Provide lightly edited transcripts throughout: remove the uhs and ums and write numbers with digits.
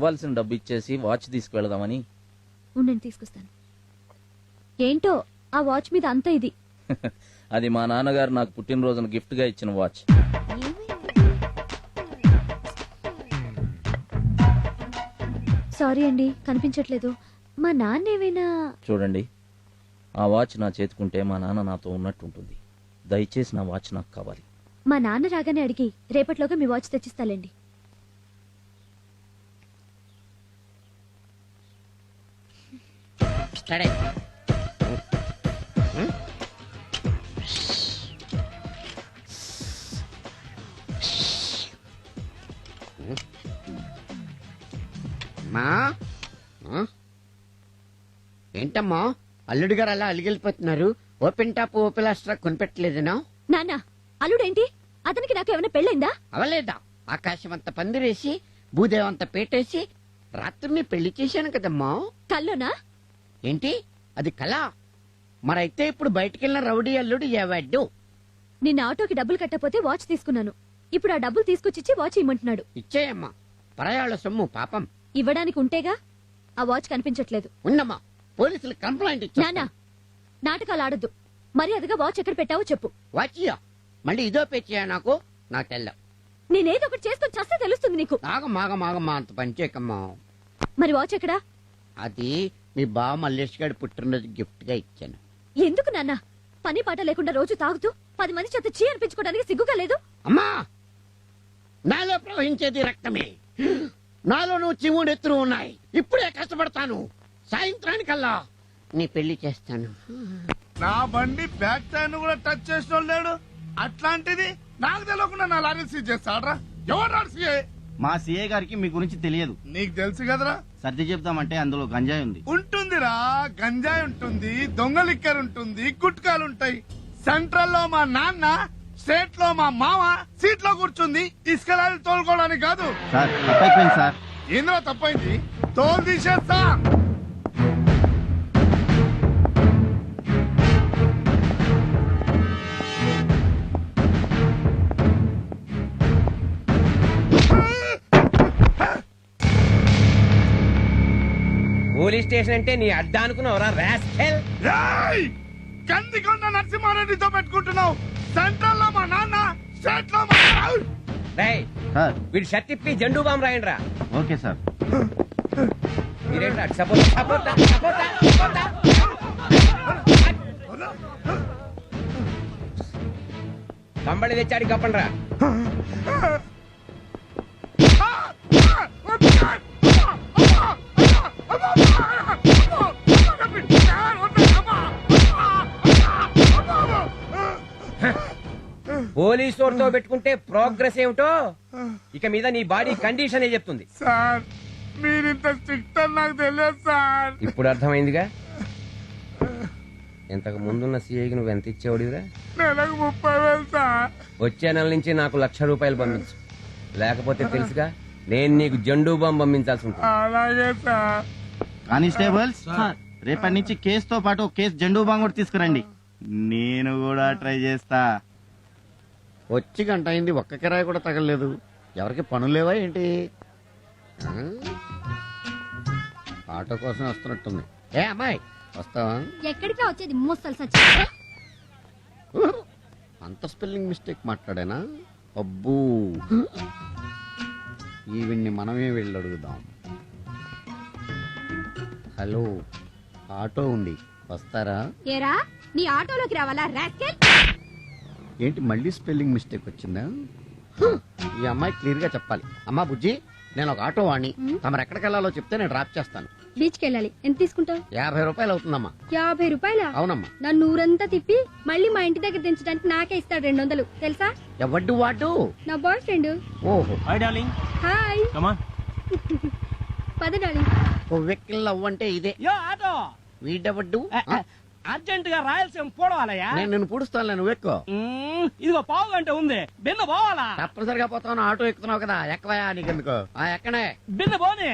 ఇవ్వాల్సిన డబ్బు ఇచ్చేసి వాచ్ తీసుకువెళదామని. ఉండండి తీసుకొస్తాను. ఏంటో ఆ వాచ్ మీద అంత ఇది. అది మా నాన్నగారు నాకు పుట్టినరోజున గిఫ్ట్ గా ఇచ్చిన వాచ్. సారీ అండి, కనిపించట్లేదు. మా నాన్న ఏమైనా... చూడండి, ఆ వాచ్ నా చేతుకుంటే మా నాన్న నాతో ఉన్నట్టుంటుంది. దయచేసి నా వాచ్ నాకు కావాలి. మా నాన్న రాగానే అడిగి రేపట్లోగా మీ వాచ్ తెచ్చిస్తాలేండి. ఏంటమ్మా అల్లుడు గారు అలా అలిగిలిపోతున్నారు? ఓపెన్ టాప్ ఓపెన్ లాస్ట్రా కొనిపెట్టలేదనా? నాన్న, అల్లుడేంటి? అతనికి నాకు ఏమైనా పెళ్ళైందా? అవలేదా? ఆకాశం అంత పందిరేసి భూదేవంత పేటేసి రాత్రిని పెళ్లి చేశాను కదమ్మా. కల్లోనా? ఏంటి అది కళ? మరైతే ఇప్పుడు బయటికెళ్ళిన రౌడీ అల్లుడు ఏవాడు? నిన్న ఆటోకి డబ్బులు కట్టపోతే వాచ్ తీసుకున్నాను. ఇప్పుడు ఆ డబ్బులు తీసుకొచ్చిచ్చి వాచ్ ఇమ్మంటున్నాడు. ఇచ్చేయమ్మా, పరాయాళ్ళ సొమ్ము పాపం. ఇవ్వడానికి ఉంటేగా. ఆ వాచ్ కనిపించట్లేదు. ఉన్నమ్మా, పోలీసులు కంప్లైంట్ ఇచ్చా. నానా, నాటకాలు ఆడద్దు. మర్యాదగా వాచ్ ఎక్కడ పెట్టావో చెప్పు. వాచియా మళ్ళీ ఇదో పేచయా? నాకు తెల్ల. నేనేదో ఒకటి చేసుకుని చస్తే తెలుస్తుంది నీకు. ఆగమాగమాగమ్మా, అంత పనిచేయకమ్మా. మరి వాచ్ ఎక్కడా? అది మీ బావ మల్లేష్ గారి పుట్టినరోజు గిఫ్ట్ గా ఇచ్చాను. ఎందుకు నాన్న? పని పాట లేకుండా రోజు తాగుతూ 10 మంది చేత చీ అనిపించుకోవడానికి సిగ్గుగా లేదు? అమ్మా, నాలో ప్రవహించేది రక్తమే. నాలో నువ్వు చివుడెత్తులు ఉన్నాయి. ఇప్పుడే కష్టపడతాను. సాయంత్రానికల్లా నీ పెళ్లి చేస్తాను. నా బండి బ్యాక్ టైర్ కూడా టచ్ చేసిన లేడు. అట్లాంటిది నాకు తెలియకుండా నా లారీ సీజ్ చేస్తాడ్రా. ఎవరు సీఏ? మా సీఏ గారికి మీ గురించి తెలియదు. నీకు తెలుసు కదరా. సర్ది చెప్తామంటే అందులో గంజాయి ఉంది. ఉంటుందిరా, గంజాయి ఉంటుంది, దొంగ లిక్కర్ ఉంటుంది, గుట్కాలు ఉంటాయి. సెంట్రల్ లో మా నాన్న, స్టేట్ లో మా మామ సీట్ లో కూర్చుంది ఇసుక లారీ తోలుకోవడానికి కాదు. సార్ తప్పైపోయింది సార్. ఏంద్రా తప్పైంది? తోలు తీసేస్తా. పోలీస్ స్టేషన్ అంటే నీ అడ్డా అనుకున్నావురా రాస్కెల్? కందికొండ నరసింహారెడ్డితో పెట్టుకుంటున్నావు. సెంట్రల్ లో మా నాన్న, స్టేట్ లో మా రేయ్, సార్ వీడు షర్ట్ ఇప్పి జెండూ బాంబు రాయండి రా. Okay sir. మీరేంట్రా సపోర్ట్ సపోర్ట్ సపోర్ట్ కంబళి తెచ్చాడు కప్పండి రా. పోలీసు వాడితో పెట్టుకుంటే ప్రోగ్రెస్ ఏమిటో ఇక మీద నీ బాడీ కండిషన్ చెప్తుంది. సార్ మీరింత స్ట్రిక్ట్ అని నాకు తెలియదు సార్. ఇప్పుడు అర్థమైందిగా. ఇంతకు ముందున్న సీఐకి నువ్వు ఎంత ఇచ్చేవాడివిరా? నెలకు 30,000 సార్. వచ్చే నెల నుంచి నాకు ₹1,00,000 పంపించు. లేకపోతే తెలుసుగా, నేను నీకు జెండూ బాంబు పంపించాల్సి ఉంటుంది. అలాగే సార్. కానిస్టేబుల్స్, రేపటి నుంచి కేసుతో పాటు కేసు జెండూ బాంగ్ కూడా తీసుకురండి. నేను కూడా ట్రై చేస్తా. వచ్చి గంట అయింది, ఒక్క కిరాయి కూడా తగలలేదు. ఎవరికి పనులు లేవా ఏంటి? ఆటో కోసం వస్తున్నట్టుంది. ఏ అమ్మాయి వస్తావా? ఎక్కడికి వచ్చేది మోస్తలు సచ్చి. అంత స్పెల్లింగ్ మిస్టేక్ మాట్లాడానా? అబ్బూ, ఈవిడ్ని మనమే వెళ్ళి అడుగుదాం. హలో, ఆటో ఉంది, వస్తారా? ఏరా, నీ ఆటోలోకి రావాలా రాస్కెల్? ఏంటి మళ్ళీ స్పెల్లింగ్ మిస్టేక్ వచ్చిందా? ఈ అమ్మాయి క్లియర్ గా చెప్పాలి. అమ్మా బుజ్జి, నేను ఒక ఆటో వాణ్ణి. తమరు ఎక్కడికి వెళ్ళాలో చెప్తే నేను డ్రాప్ చేస్తాను. బీచ్కి వెళ్ళాలి. ఎంత తీసుకుంటావు? 50 రూపాయలు అవుతుందమ్మా. 50 రూపాయలా? అవునమ్మా. నన్ను ఊరంతా తిప్పి మళ్ళీ మా ఇంటి దగ్గర దించడానికి నాకే ఇస్తాడు 200, తెలుసా? ఎవడ్డు వాడు? నా బాయ్ ఫ్రెండ్. ఓహో, hi darling. Hi. Come on. పద డార్లింగ్. ఓ వెక్కిల్ అవ్వంటే ఇదే. యో ఆటో, వీడెవడ్డు? అర్జెంట్ గా రాయలసీమ పోవాలయ్యా. నేను నిన్ను పూడుస్తాను, నువ్వు ఎక్కువ. ఇదిగో పావు గంట ఉంది, బిన్న పోవాలా? తప్పనిసరిగా పోతాను, ఆటో ఎక్కుతున్నావు కదా, ఎక్కవయా నీకెందుకు? ఎక్కడే బిన్న పోనీ.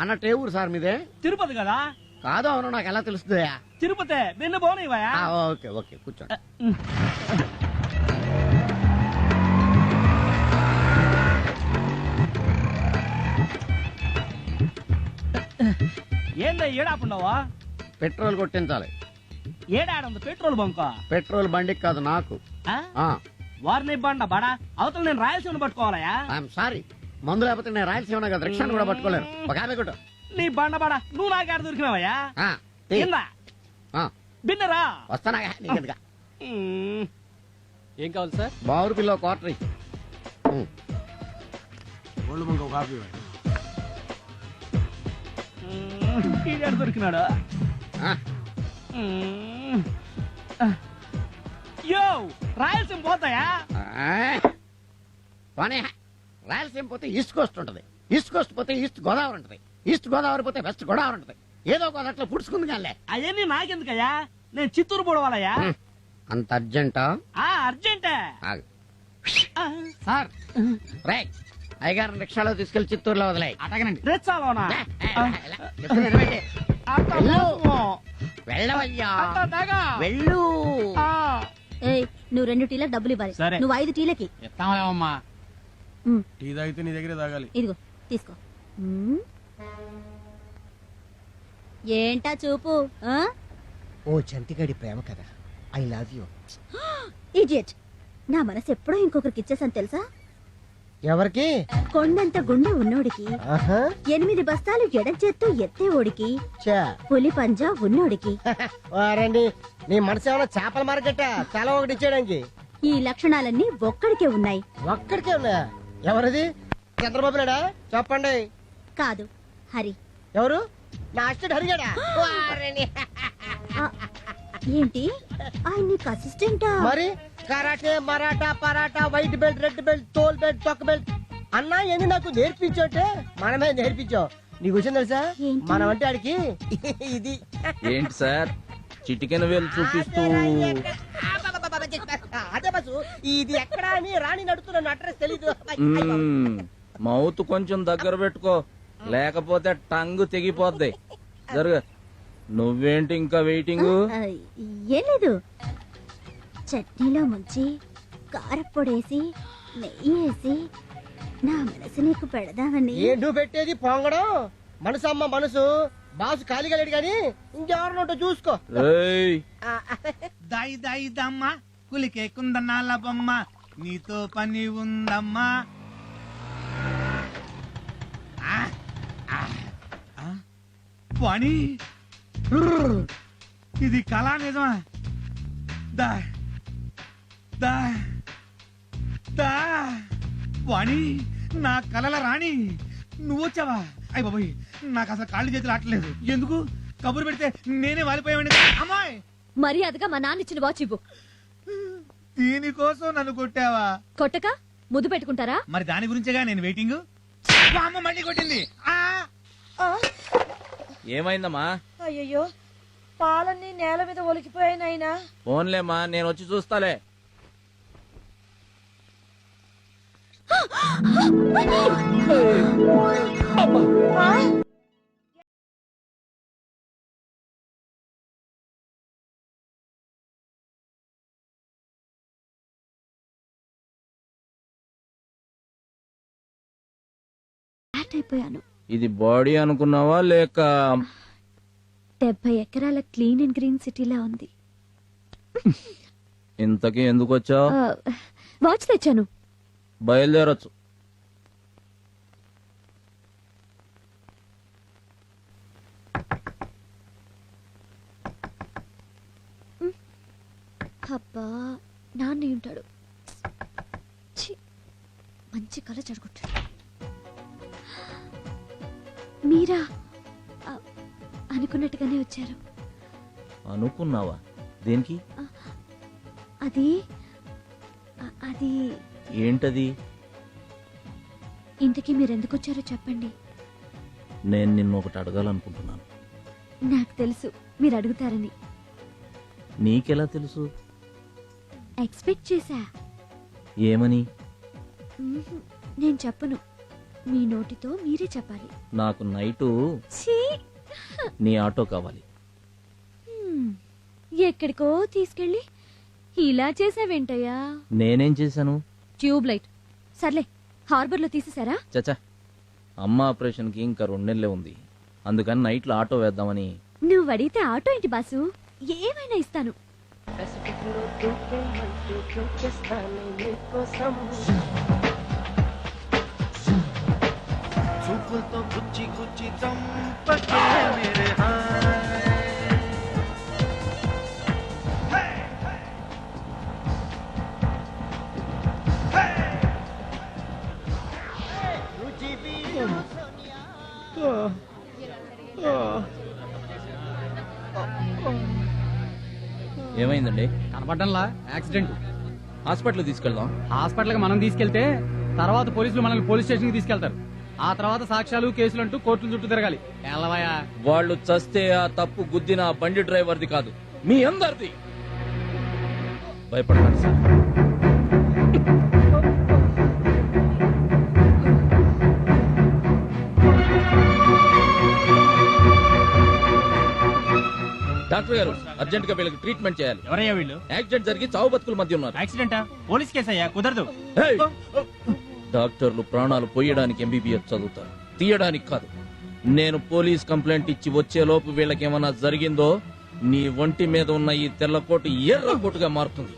అన్నట్టు ఏ ఊరు సార్ మీదే? తిరుపతి కదా? కాదు, అవును, నాకు ఎలా తెలుస్తుందా? తిరుపతి, బిన్న పోనీవయ్యా. ఓకే ఓకే, కూర్చోండి. ఏందో ఏడాపుండవా పెట్రోల్ కొట్టించాలి. ఏడాడుంది పెట్రోల్ బంక్ పెట్రోల్ బండికి కాదు, నాకు. వారిని బండ బడా అవతల నేను రాయలసీమ పట్టుకోవాలయా. ఐఎమ్ సారీ, మందు లేకపోతే నేను రాయలసీమ కదా, రిక్షాను కూడా పట్టుకోలేను. ఒక ఆమె కొట్టు. నీ బండ బడా నువ్వు నాకాడ దొరికినావయ్యా. కిందా బిన్నరా వస్తానా నీకెందుగా. ఏం కావాలి సార్? బావురు పిల్ల క్వార్టర్. ఈడాడు దొరికినాడు. యో రాయలసీమ పోతాయా? పోనీ, రాయలసీమ పోతే ఈస్ట్ కోస్ట్ ఉంటది, ఈస్ట్ కోస్ట్ పోతే ఈస్ట్ గోదావరి ఉంటది, ఈస్ట్ గోదావరి పోతే వెస్ట్ గోదావరి ఉంటది. ఏదో ఒక అట్లా పుడుచుకుంది కానీ. అవన్నీ నాకెందుకయ్యా, నేను చిత్తూరు పోవాలయ్యా. అంత అర్జెంటా? అర్జెంటే సార్. రైట్, అయ్యగారిని రిక్షాలో తీసుకెళ్లి చిత్తూరులో వదిలేయి. అటగనండి. రెచ్చాలోనా వెళ్ళవయ్యా, వెళ్ళు. ఏయ్, నువ్వు 2 టీలకు డబ్బులు ఇవ్వాలి. సరే. నువ్వు 5 టీలకి. ఎత్తామలేమమ్మా. ఉమ్, టీ తాగితే నీ దగ్గరే తాగాలి. ఇదిగో తీసుకో. ఉమ్. ఏంటా చూపు? ఓ చంటిగాడి ప్రేమ కదా, ఐ లవ్ యూ. ఇడియట్, నా మనసు ఎప్పుడో ఇంకొకరికి ఇచ్చేసాను తెలుసా? ఎవరికి? కొండంత గుండె ఉన్నోడికి, ఆహా, 8 బస్తాలు ఎడం చేత్తో ఎత్తేవోడికి, చా. పులి పంజా ఉన్నోడికి. వారండి, నీ మనసు ఏమైనా చేపల మార్కెట్? చాలా ఒకటి ఇచ్చేయడానికి. ఈ లక్షణాలన్నీ ఒక్కడికే ఉన్నాయి. ఒక్కడికే ఉన్నాయా? ఎవరిది? చంద్రబాబు నాయుడా? చెప్పండి. కాదు, హరి. ఎవరు? నా అసిస్టెంట్ హరిగాడా? వారిని. ఆ, ఏంటి ఆయన నీకు అసిస్టెంటా? మరి karate, Maratha, paratha, white belt, red belt, తోల్ బెల్ట్, తొక్క బెల్ట్ అన్నా ఏంది నాకు నేర్పించోటే. మనమే నేర్పించావు. నీకు వచ్చింది తెలుసా? ఏంటి? మనం అంటే ఆడికి ఇది. ఏంటి సార్ చిటికెన వేలు చూపిస్తూ? అదే బస్సు, ఇది ఎక్కడా అని రాణి నడుతున్న అడ్రస్ తెలీదు. మౌత్ కొంచెం దగ్గర పెట్టుకో, లేకపోతే టంగ్ తెగిపోద్ది. జరుగు. నువ్వేంటి ఇంకా వెయిటింగ్? ఆ, ఏం లేదు, చట్నీలో ముంచి కారప్పొడేసి నెయ్యి వేసి నా మనసు నీకు పెడదామని. ఏంటూ పెట్టేది పొంగడం? మనసు అమ్మ మనసు. బాసు ఖాళీగా లేడు గాని ఇంకెవరినోటో చూసుకో. ఏయ్, దాయి దాయి దమ్మ కులికే కుందనాల బొమ్మ, నీతో పని ఉందమ్మా. పని ఇది కళా నిజమా? దా దా దా వాణి, నా కలల రాణి నువ్వు వచ్చావా? అయ్య బాబోయ్, నాకు అసలు కాళ్ళు చేతులు ఆటలేదు. ఎందుకు కబురు పెడితే నేనే వాలిపోయావండి. అమ్మాయి, మర్యాదగా మా నాన్న ఇచ్చిన వాచ్ ఇవ్వు. దీనికోసం నన్ను కొట్టావా? కొట్టక ముద్దు పెట్టుకుంటారా? మరి దాని గురించేగా నేను వెయిటింగ్. అమ్మ మళ్ళీ కొట్టింది. ఏమైందమ్మా? అయ్యయ్యో, పాలన్నీ నేల మీద ఒలికిపోయాయి నాయనా. ఫోన్లేమ్మా, నేను వచ్చి చూస్తాలే. అయిపోయాను. ఇది బాడీ అనుకున్నావా లేక? 70 ఎకరాల క్లీన్ అండ్ గ్రీన్ సిటీలా ఉంది. ఇంతకీ ఎందుకు వచ్చావు? వాచ్ తెచ్చాను. బయలుదేరొచ్చు. అబ్బా, నాన్న ఉంటాడు. ఛీ, మంచి కళ చెడగొట్టాడు. మీరా? అనుకున్నట్టుగానే వచ్చారు. అనుకున్నావా? దేనికి? అది అది ఏంటది? ఇంతకీ మీరెందుకు వచ్చారో చెప్పండి. నేను నిన్ను ఒకటి అడగాలనుకుంటున్నాను. నాకు తెలుసు మీరు అడుగుతారని. నీకెలా తెలుసు? ఎక్స్పెక్ట్ చేశా. ఏమని? నేను చెప్పను, మీ నోటితో మీరే చెప్పాలి. నాకు నైటు ఛీ! నీ ఆటో కావాలి. ఎక్కడికో తీసుకెళ్ళి ఇలా చేసావేంటయ్యా? నేనేం చేశాను? Tube light. సర్లే, హార్బర్ లో తీసేసారా? చచ్చా, అమ్మ ఆపరేషన్కి ఇంకా 2 నెలలే ఉంది. అందుకని నైట్లో ఆటో వేద్దామని. నువ్వు అడిగితే ఆటో ఏంటి బాసు, ఏమైనా ఇస్తాను. చూపులతో గుచ్చి గుచ్చి చంపకే మేరే ఏమైందండి? కనపడ్డంలా యాక్సిడెంట్. హాస్పిటల్ తీసుకెళ్దాం. హాస్పిటల్ కి మనం తీసుకెళ్తే తర్వాత పోలీసులు మనల్ని పోలీస్ స్టేషన్ కి తీసుకెళ్తారు. ఆ తర్వాత సాక్ష్యాలు కేసులు అంటూ కోర్టుల చుట్టూ తిరగాలి. ఎల్లవయ్యా, వాళ్ళు చస్తే ఆ తప్పు గుద్దిన ఆ బండి డ్రైవర్ది కాదు, మీ అందరిది. భయపడకండి సార్. డాక్టర్ గారు, అర్జెంట్ గా వీళ్ళకి ట్రీట్మెంట్ చేయాలి. ఎవరయ్యా వీళ్ళు? యాక్సిడెంట్ జరిగి చావు బతుకుల మధ్య ఉన్నారు. యాక్సిడెంటా? పోలీస్ కేసు అయ్యా, కుదరదు. హేయ్! డాక్టర్లు ప్రాణాలు పోయడానికి ఎంబీబీఎస్ చదువుతారు, తీయడానికి కాదు. నేను పోలీస్ కంప్లైంట్ ఇచ్చి వచ్చేలోపు వీళ్ళకేమన్నా జరిగిందో నీ ఒంటి మీద ఉన్న ఈ తెల్లకోటు ఎర్ర కోటుగా మారుతుంది.